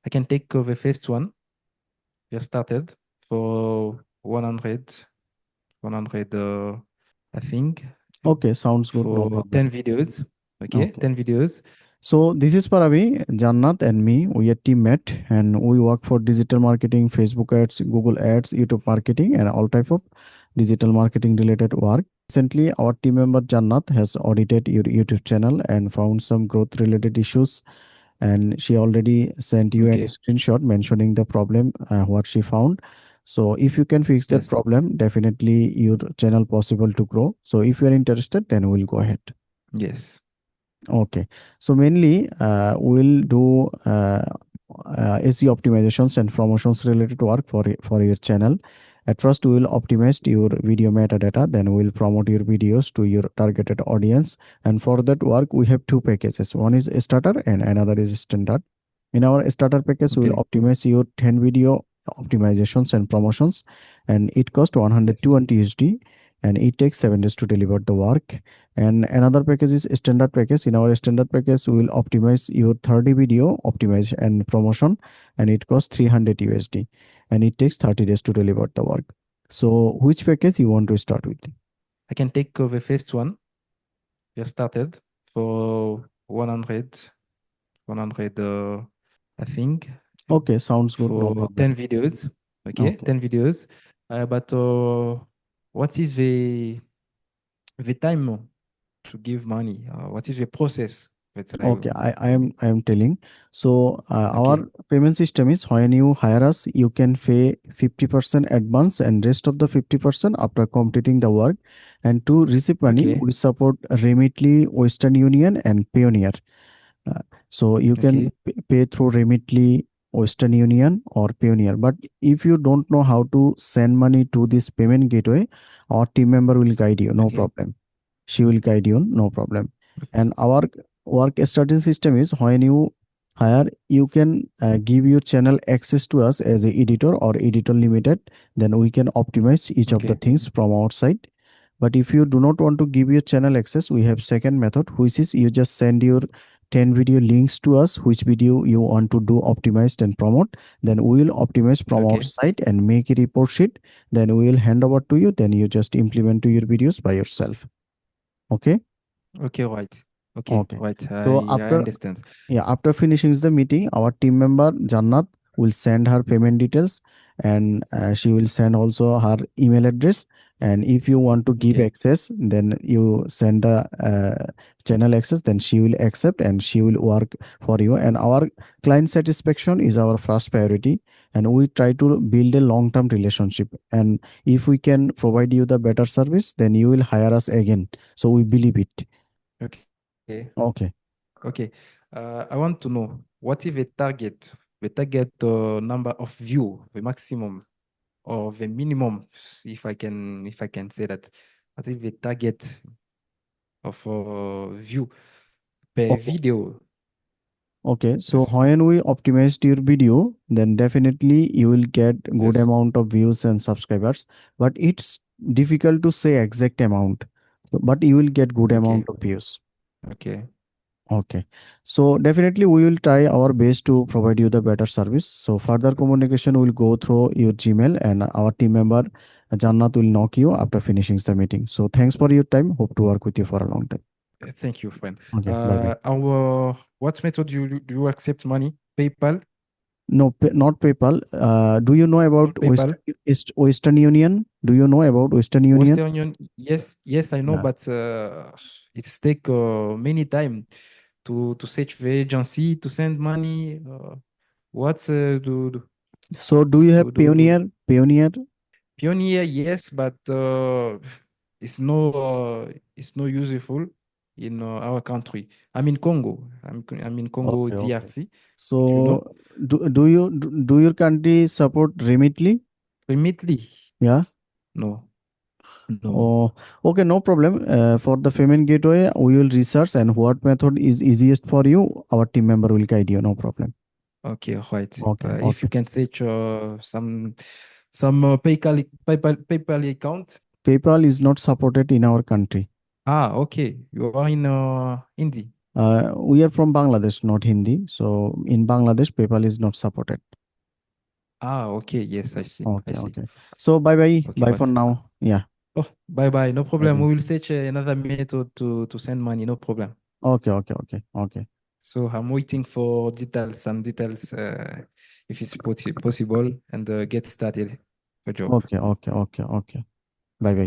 I can take the first one. Just started for 100, I think, Okay, sounds good. No for problem. 10 videos. Okay, Okay. 10 videos. So this is Paravi, Jannat, and me. We are teammate, and we work for digital marketing, Facebook ads, Google ads, YouTube marketing, and all type of digital marketing related work. Recently, our team member Jannat has audited your YouTube channel and found some growth related issues. And she already sent you a Okay, screenshot mentioning the problem, what she found. So if you can fix that yes, problem, definitely your channel possible to grow. So if you are interested, then we'll go ahead. yes, Okay, so mainly we'll do SEO optimizations and promotions related work for your channel. At first, we will optimize your video metadata. Then we'll promote your videos to your targeted audience. And for that work, we have two packages. One is a starter and another is standard. In our starter package, we will okay, optimize your 10 video optimizations and promotions, and it costs yes, 120 USD, and it takes 7 days to deliver the work. And another package is standard package. In our standard package, we will optimize your 30 video optimization and promotion, and it costs 300 USD, and it takes 30 days to deliver the work. So which package you want to start with? I can take the first one. Just started for 100, I think, Okay, sounds good. No for problem. 10 videos. Okay, Okay. 10 videos. But what is the time to give money? What is the process? Let's say, Okay, I am telling. So okay, our payment system is when you hire us, you can pay 50% advance and rest of the 50% after completing the work. And to receive money, okay, we support Remitly, Western Union, and Payoneer. Uh, so you can okay, pay through Remitly, Western Union, or Payoneer. But if you don't know how to send money to this payment gateway, our team member will guide you. No okay, problem. She will guide you. No problem. And our work starting system is when you hire, you can give your channel access to us as a editor or editor limited. Then we can optimize each of the okay, things from our side. But if you do not want to give your channel access, we have second method, which is you just send your 10 video links to us, which video you want to do optimized and promote. Then we will optimize from our okay, site and make a report sheet. Then we will hand over to you. Then you just implement to your videos by yourself. Okay. okay, right, okay, Okay. right. So I after, understand. yeah, after finishing the meeting, our team member Jannat will send her payment details, and she will send also her email address. And if you want to give Okay, access, then you send the channel access, then she will accept and she will work for you. And our client satisfaction is our first priority. And we try to build a long term relationship. And if we can provide you the better service, then you will hire us again. So we believe it. okay, Okay. okay. I want to know what is the target number of view, the maximum or the minimum, if I can say that. What is the target of view per Okay. video? Okay, so Yes, when we optimized your video, then definitely you will get good yes, amount of views and subscribers. But it's difficult to say exact amount. But you will get good amount okay, of views. okay, Okay, so definitely we will try our best to provide you the better service. So further communication will go through your Gmail, and our team member Jannat will knock you after finishing the meeting. So thanks for your time. Hope to work with you for a long time. Thank you, friend. Okay, bye bye. Our what method do you accept money? PayPal, No, not PayPal. Do you know about not PayPal. Western Union? Do you know about Western Union? Western Union, yes, yes, I know, Yeah. but it's take many time to search the agency to send money. What So do you have do Payoneer? Payoneer? Pioneer? Yes, but it's no useful in our country. I'm in Congo. I'm in Congo Okay, okay. DRC. Do you know? So do your country support Remitly? Remitly? Yeah. No, no. Oh, okay, no problem. For the payment gateway, we will research and what method is easiest for you. Our team member will guide you. No problem. Okay, right. Okay, If you okay. can search some PayPal account. PayPal is not supported in our country. Ah, okay. You are in India. We are from Bangladesh, not Hindi. So in Bangladesh, PayPal is not supported. Ah, okay. Yes, I see. I Okay, see. okay. So bye bye. Okay, Bye but for now. Yeah. oh, bye bye. No Bye problem. bye. We will search another method to send money. No problem. Okay, okay, okay, okay. So I'm waiting for details, some details, if it's possible, and get started for job. Okay, okay, okay, okay. Bye bye.